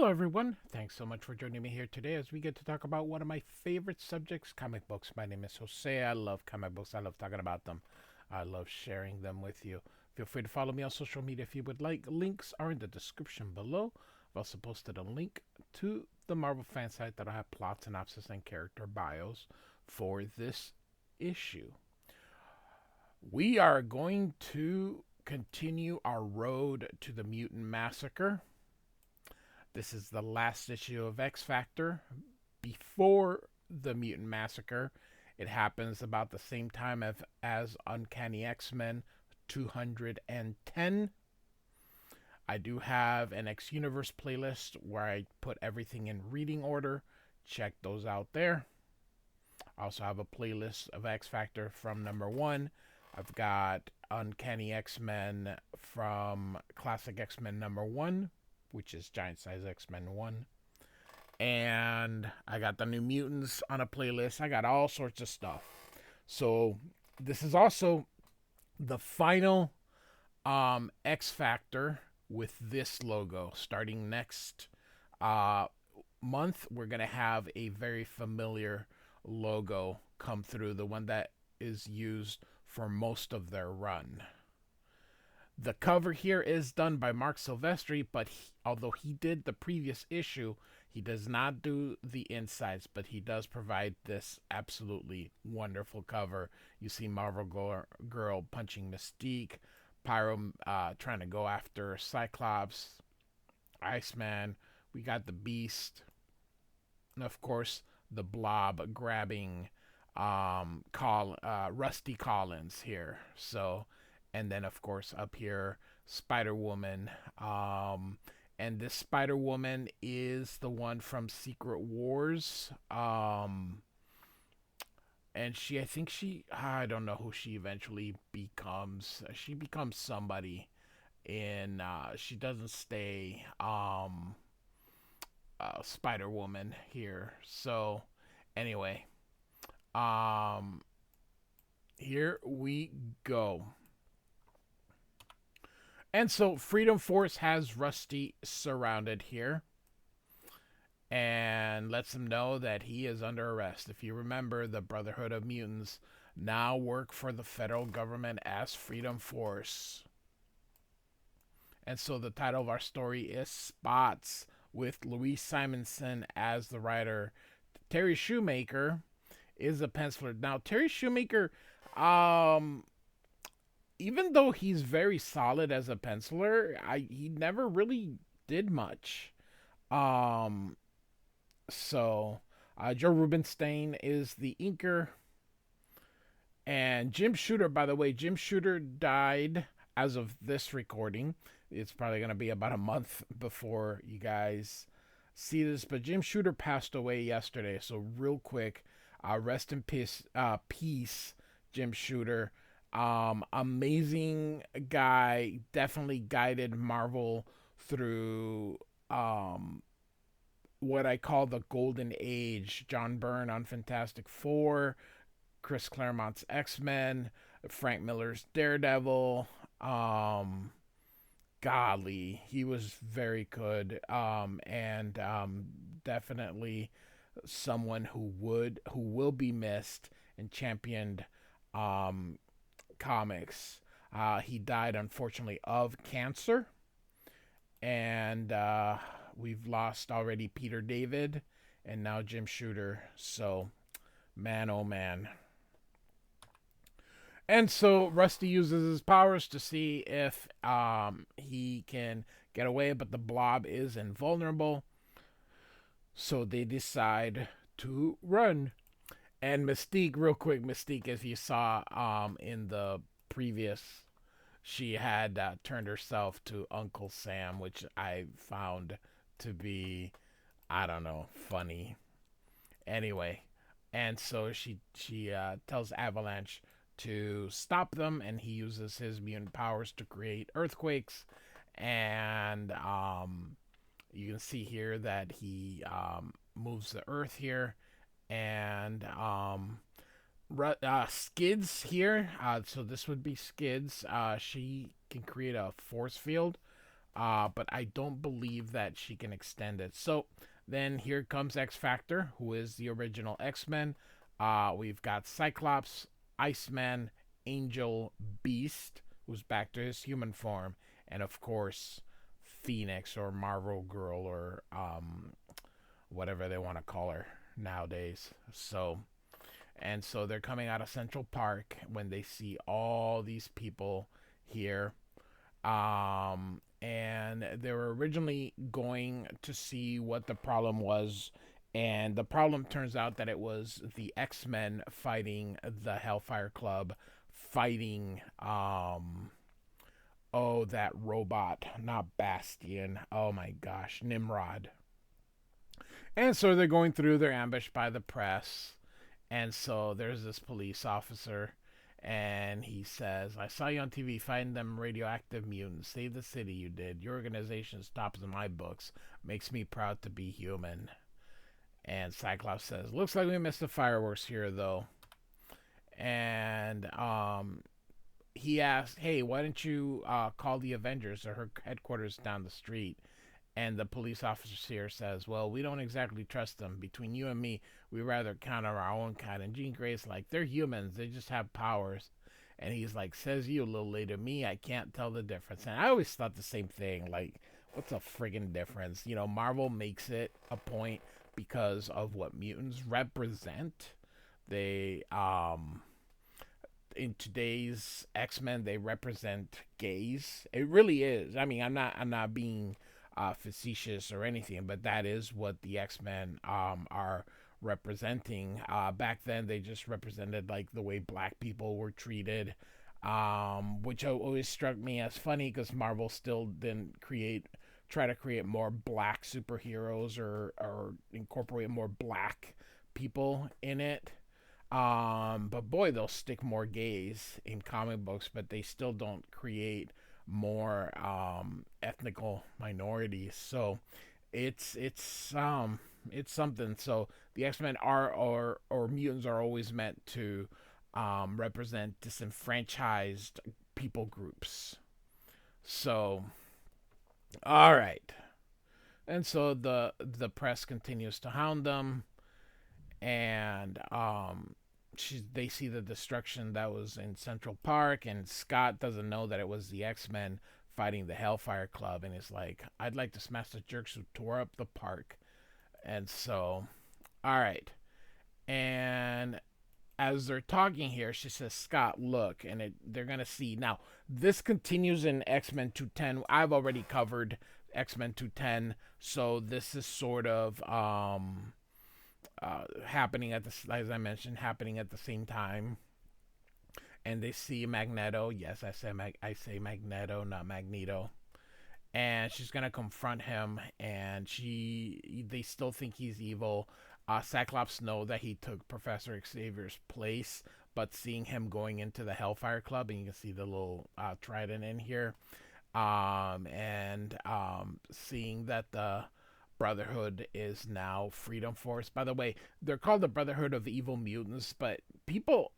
Hello, everyone. Thanks so much for joining me here today as we get to talk about one of my favorite subjects, comic books. My name is Jose. I love comic books. I love talking about them. I love sharing them with you. Feel free to follow me on social media if you would like. Links are in the description below. I've also posted a link to the Marvel fan site that'll have plot synopsis and character bios for this issue. We are going to continue our road to the Mutant Massacre. This is the last issue of X Factor before the Mutant Massacre. It happens about the same time as Uncanny X-Men 210. I do have an X Universe playlist where I put everything in reading order. Check those out there. I also have a playlist of X Factor from number 1. I've got Uncanny X-Men from Classic X-Men number 1, which is Giant Size X-Men 1. And I got the New Mutants on a playlist. I got all sorts of stuff. So this is also the final X Factor with this logo. Starting next month, we're going to have a very familiar logo come through, the one that is used for most of their run. The cover here is done by Mark Silvestri, but although he did the previous issue, he does not do the insides, but he does provide this absolutely wonderful cover. You see Marvel Girl punching Mystique, Pyro trying to go after Cyclops, Iceman, we got the Beast, and of course the Blob grabbing Rusty Collins here. So, and then of course up here Spider-Woman, and this Spider-Woman is the one from Secret Wars, and I don't know who she eventually becomes. She becomes somebody in she doesn't stay Spider-Woman here. So anyway, here we go. And so Freedom Force has Rusty surrounded here and lets him know that he is under arrest. If you remember, the Brotherhood of Mutants now work for the federal government as Freedom Force. And so the title of our story is Spots, with Louise Simonson as the writer. Terry Shoemaker is a penciler. Now, Terry Shoemaker, even though he's very solid as a penciler, he never really did much. So Joe Rubinstein is the inker. And Jim Shooter, by the way, Jim Shooter died as of this recording. It's probably going to be about a month before you guys see this. But Jim Shooter passed away yesterday. So real quick, rest in peace, Jim Shooter. Amazing guy. Definitely guided Marvel through what I call the golden age. John Byrne on Fantastic Four, Chris Claremont's X-Men, Frank Miller's Daredevil. Golly, he was very good. And definitely someone who will be missed and championed comics. He died, unfortunately, of cancer. And we've lost already Peter David and now Jim Shooter. So, man, oh man. And so Rusty uses his powers to see if he can get away, but the Blob is invulnerable. So they decide to run. And Mystique, real quick, Mystique, if you saw in the previous, she had turned herself to Uncle Sam, which I found to be, I don't know, funny. Anyway, and so she tells Avalanche to stop them, and he uses his mutant powers to create earthquakes. And you can see here that he moves the earth here, and Skids here. So this would be Skids. She can create a force field but I don't believe that she can extend it. So then here comes X Factor, who is the original X Men. We've got Cyclops, Iceman, Angel, Beast, who's back to his human form, and of course, Phoenix or Marvel Girl or whatever they want to call her nowadays. So they're coming out of Central Park when they see all these people here. And they were originally going to see what the problem was. And the problem turns out that it was the X-Men fighting the Hellfire Club, fighting, oh, that robot, not Bastion. Oh my gosh, Nimrod. And so they're going through, they're ambushed by the press. And so there's this police officer, and he says, I saw you on TV fighting them radioactive mutants. Save the city, you did. Your organization stops in my books. Makes me proud to be human. And Cyclops says, looks like we missed the fireworks here, though. And he asked, hey, why don't you call the Avengers or her headquarters down the street? And the police officer here says, well, we don't exactly trust them. Between you and me, we rather count on our own kind. And Jean Grey's like, they're humans. They just have powers. And he's like, says you a little later. Me, I can't tell the difference. And I always thought the same thing. Like, what's a friggin' difference? You know, Marvel makes it a point because of what mutants represent. They, in today's X-Men, they represent gays. It really is. I mean, I'm not being facetious or anything, but that is what the X-Men are representing. Back then, they just represented like the way black people were treated, which always struck me as funny because Marvel still didn't try to create more black superheroes or incorporate more black people in it. But boy, they'll stick more gays in comic books, but they still don't create more ethnical minorities. So it's something. So the X-Men are or mutants are always meant to represent disenfranchised people groups. So all right. And so the press continues to hound them, and they see the destruction that was in Central Park, and Scott doesn't know that it was the X-Men fighting the Hellfire Club, and he's like, I'd like to smash the jerks who tore up the park. And so, all right. And as they're talking here, she says, Scott, look, and they're going to see. Now, this continues in X-Men 210. I've already covered X-Men 210, so this is sort of happening as I mentioned, happening at the same time. And they see Magneto. Yes, I say Magneto, not Magneto. And she's gonna confront him, and they still think he's evil. Cyclops know that he took Professor Xavier's place, but seeing him going into the Hellfire Club, and you can see the little trident in here, and seeing that the Brotherhood is now Freedom Force. By the way, they're called the Brotherhood of Evil Mutants, but people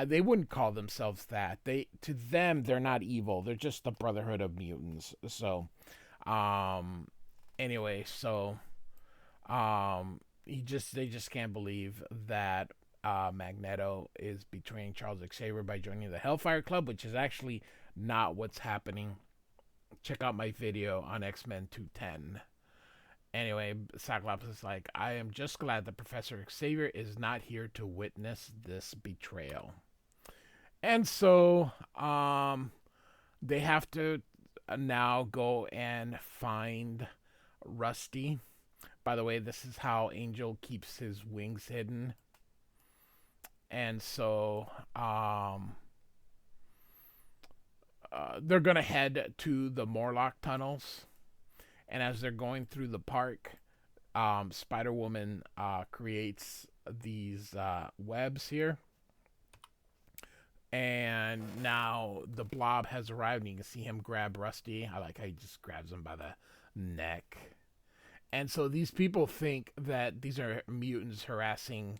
they wouldn't call themselves that. To them they're not evil. They're just the Brotherhood of Mutants. So anyway, so they just can't believe that Magneto is betraying Charles Xavier by joining the Hellfire Club, which is actually not what's happening. Check out my video on X-Men 210. Anyway, Cyclops is like, I am just glad that Professor Xavier is not here to witness this betrayal. And so they have to now go and find Rusty. By the way, this is how Angel keeps his wings hidden. And so they're going to head to the Morlock tunnels. And as they're going through the park, Spider-Woman creates these webs here. And now the Blob has arrived, and you can see him grab Rusty. I like how he just grabs him by the neck. And so these people think that these are mutants harassing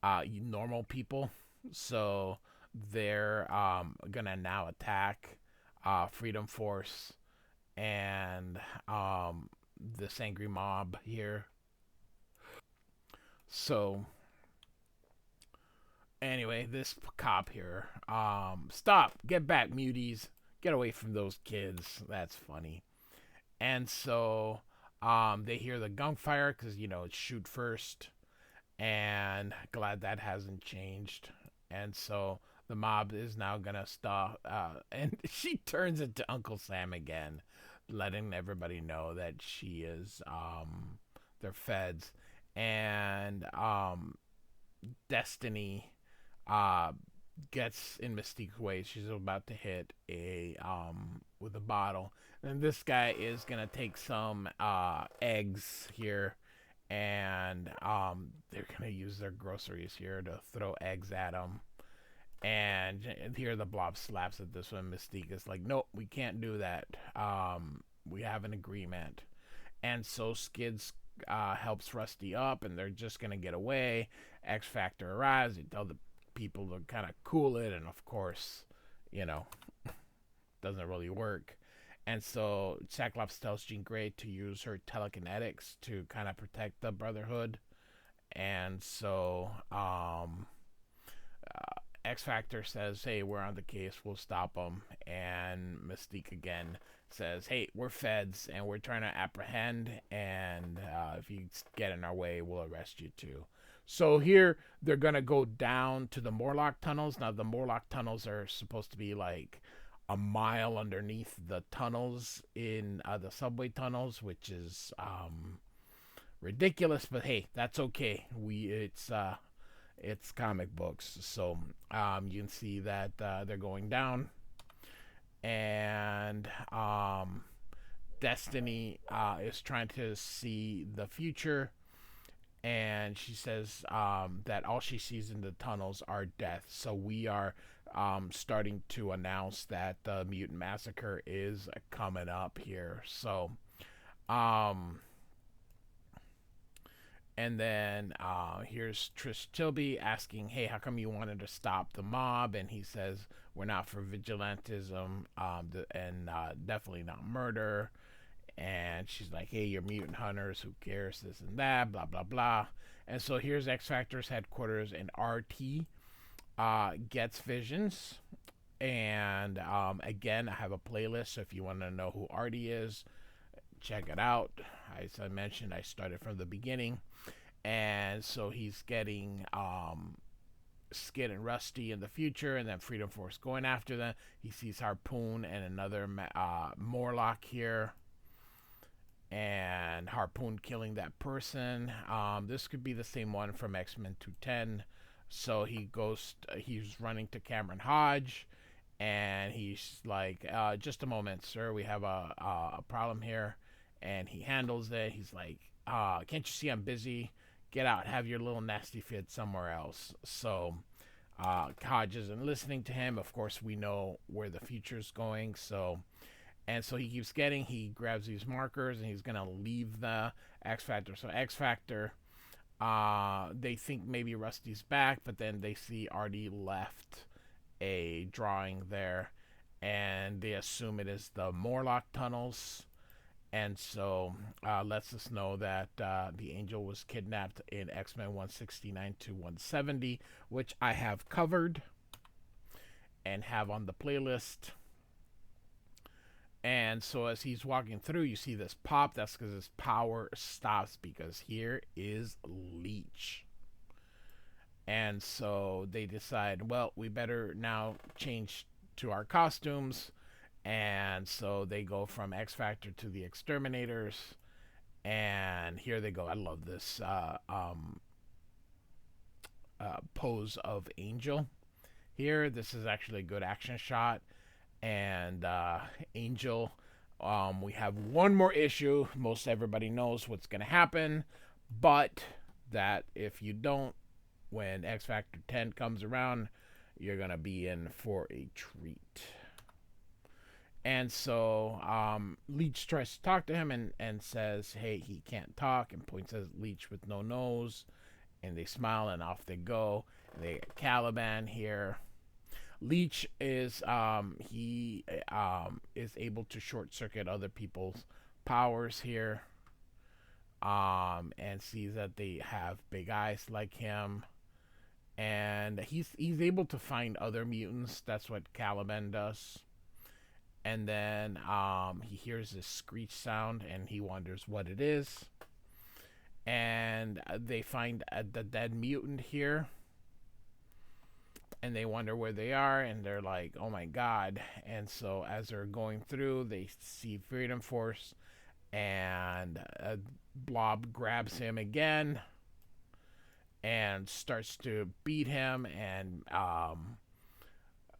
normal people. So they're going to now attack Freedom Force. and this angry mob here. So anyway, this cop here, stop, get back, muties, get away from those kids. That's funny. And so they hear the gunfire because it's shoot first, and glad that hasn't changed. And so the mob is now gonna stop, and she turns into Uncle Sam again, letting everybody know that she is their feds, and Destiny uh gets in Mystique's way. She's about to hit a with a bottle. And this guy is gonna take some eggs here, and they're gonna use their groceries here to throw eggs at him. And here the blob slaps at this one. Mystique is like, nope, we can't do that. We have an agreement. And so Skids helps Rusty up, and they're just gonna get away. X Factor arrives. They tell the people to kind of cool it, and of course, you know, doesn't really work. And so Cyclops tells Jean Grey to use her telekinetics to kind of protect the Brotherhood. And so X Factor says, hey, we're on the case, we'll stop them. And Mystique again says, hey, we're feds and we're trying to apprehend, and if you get in our way, we'll arrest you too. So here they're going to go down to the Morlock tunnels. Now, the Morlock tunnels are supposed to be like a mile underneath the tunnels in the subway tunnels, which is ridiculous, but hey, that's okay. It's comic books, so you can see that they're going down, and Destiny is trying to see the future, and she says that all she sees in the tunnels are death. So we are starting to announce that the mutant massacre is coming up here. So and then here's Trish Tilby asking, hey, how come you wanted to stop the mob? And he says, we're not for vigilantism, and definitely not murder. And she's like, hey, you're mutant hunters, who cares, this and that, blah, blah, blah. And so here's X Factor's headquarters, and RT gets visions. And again, I have a playlist, so if you want to know who RT is, check it out. As I mentioned, I started from the beginning. And so he's getting Skid and Rusty in the future, and then Freedom Force going after them. He sees Harpoon and another Morlock here, and Harpoon killing that person. This could be the same one from X-Men 210. So he's running to Cameron Hodge, and he's like, just a moment, sir, we have a problem here. And he handles it. He's like, can't you see I'm busy? Get out, have your little nasty fit somewhere else. So Hodge isn't listening to him. Of course, we know where the future's going. So he grabs these markers, and he's going to leave the X Factor. So X Factor, they think maybe Rusty's back, but then they see RD left a drawing there, and they assume it is the Morlock tunnels. And so lets us know that the Angel was kidnapped in X-Men 169 to 170, which I have covered and have on the playlist. And so as he's walking through, you see this pop. That's because his power stops, because here is Leech. And so they decide, well, we better now change to our costumes. And so they go from X Factor to the Exterminators, and here they go. I love this pose of Angel here. This is actually a good action shot, and Angel. We have one more issue. Most everybody knows what's going to happen, but that if you don't, when X Factor 10 comes around, you're going to be in for a treat. And so Leech tries to talk to him and says, hey, he can't talk, and points at Leech with no nose. And they smile, and off they go. And they get Caliban here. Leech is he is able to short circuit other people's powers here, and sees that they have big eyes like him, and he's able to find other mutants. That's what Caliban does. And then he hears this screech sound, and he wonders what it is. And they find the dead mutant here, and they wonder where they are, and they're like, oh my god. And so as they're going through, they see Freedom Force, and Blob grabs him again and starts to beat him, and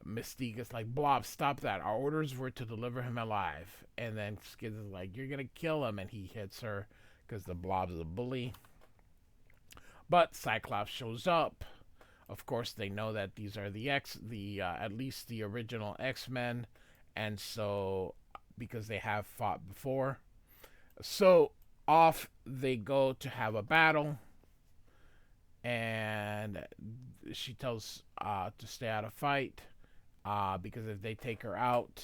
Mystique is like, Blob, stop that. Our orders were to deliver him alive. And then Skids is like, you're going to kill him. And he hits her because the Blob is a bully. But Cyclops shows up. Of course, they know that these are at least the original X-Men. And so, because they have fought before. So, off they go to have a battle. And she tells to stay out of fight. Because if they take her out,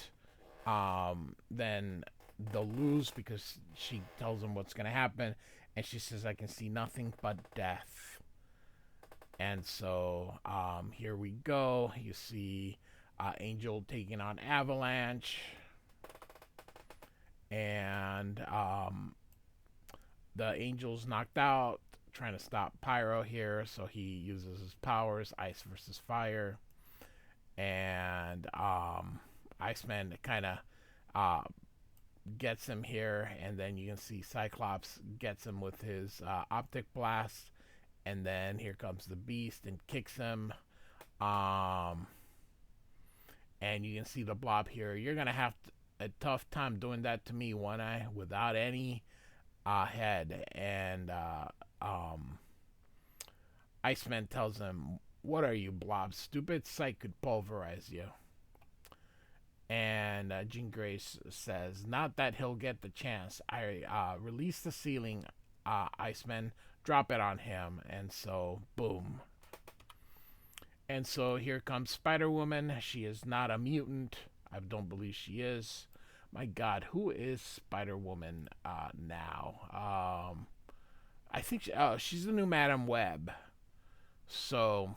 then they'll lose, because she tells them what's going to happen. And she says, I can see nothing but death. And so here we go. You see Angel taking on Avalanche. And the Angel's knocked out, trying to stop Pyro here. So he uses his powers, ice versus fire. And Iceman kind of gets him here, and then you can see Cyclops gets him with his optic blast, and then here comes the Beast and kicks him, and you can see the Blob here. You're gonna have a tough time doing that to me, One Eye, without any head. And Iceman tells him, what are you, Blob? Stupid sight could pulverize you. And Jean Grey says, not that he'll get the chance. I release the ceiling, Iceman. Drop it on him. And so, boom. And so here comes Spider-Woman. She is not a mutant. I don't believe she is. My God, who is Spider-Woman now? I think she's the new Madam Web. So...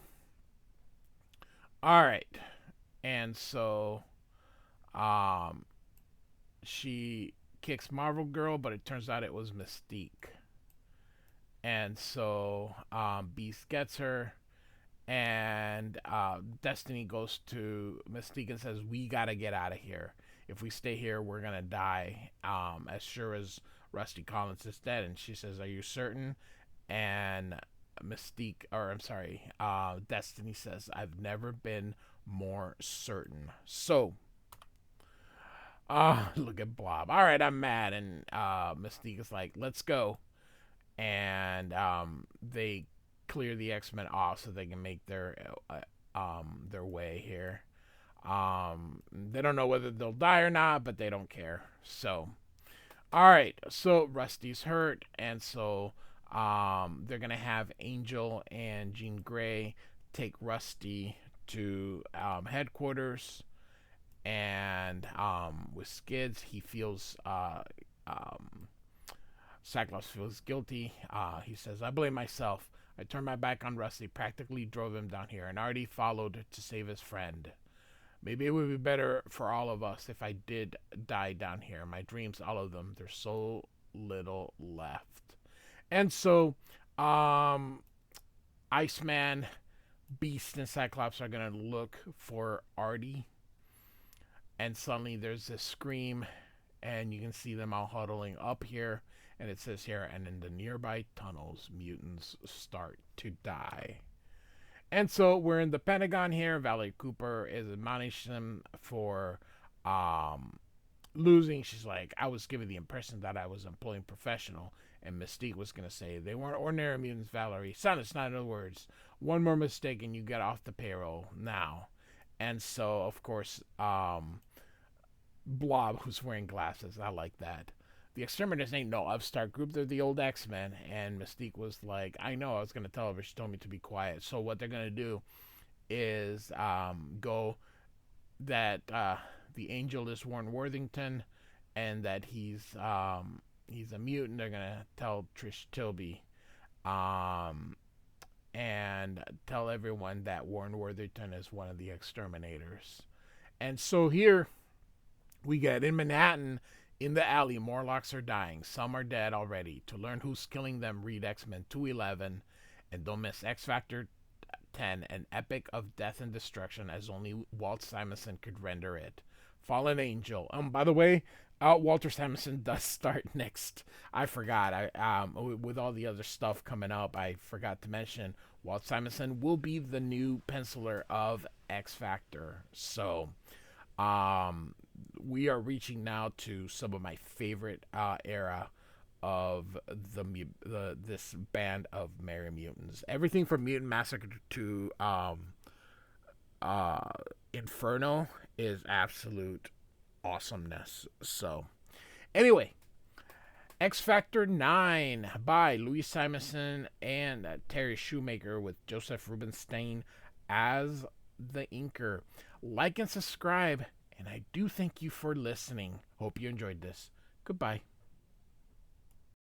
all right, and so she kicks Marvel Girl, but it turns out it was Mystique. And so Beast gets her, and Destiny goes to Mystique and says, we gotta get out of here. If we stay here, we're gonna die, as sure as Rusty Collins is dead. And she says, are you certain? And Destiny says, I've never been more certain. So, look at Blob. All right, I'm mad. And Mystique is like, let's go. And they clear the X-Men off so they can make their way here. They don't know whether they'll die or not, but they don't care. So, all right. So Rusty's hurt, and so they're gonna have Angel and Jean Grey take Rusty to headquarters, and with Skids, he feels Cyclops feels guilty. He says, I blame myself. I turned my back on Rusty, practically drove him down here, and already followed to save his friend. Maybe it would be better for all of us if I did die down here. My dreams, all of them, there's so little left. And so, Iceman, Beast, and Cyclops are going to look for Artie. And suddenly there's this scream, and you can see them all huddling up here. And it says here, and in the nearby tunnels, mutants start to die. And so we're in the Pentagon here. Valerie Cooper is admonishing them for losing. She's like, I was given the impression that I was employing professional. And Mystique was going to say, they weren't ordinary mutants, Valerie. Silence, not in other words. One more mistake and you get off the payroll now. And so, of course, Blob, who's wearing glasses. I like that. The Exterminators ain't no upstart group. They're the old X-Men. And Mystique was like, I know, I was going to tell her, but she told me to be quiet. So what they're going to do is go that the Angel is Warren Worthington, and that he's a mutant. They're gonna tell Trish Tilby, um, and tell everyone that Warren Worthington is one of the exterminators. And so here we get in Manhattan, in the alley, Morlocks are dying. Some are dead already. To learn who's killing them, read X-Men 211, and don't miss X Factor 10, an epic of death and destruction as only Walt Simonson could render it. Fallen Angel. By the way, Walter Simonson does start next. I forgot. With all the other stuff coming up, I forgot to mention Walt Simonson will be the new penciler of X Factor. So, we are reaching now to some of my favorite era of this band of Merry Mutants. Everything from Mutant Massacre to uh, Inferno is absolute awesomeness. So, anyway, X Factor 9 by Louise Simonson and Terry Shoemaker with Josef Rubinstein as the inker. Like and subscribe, and I do thank you for listening. Hope you enjoyed this. Goodbye.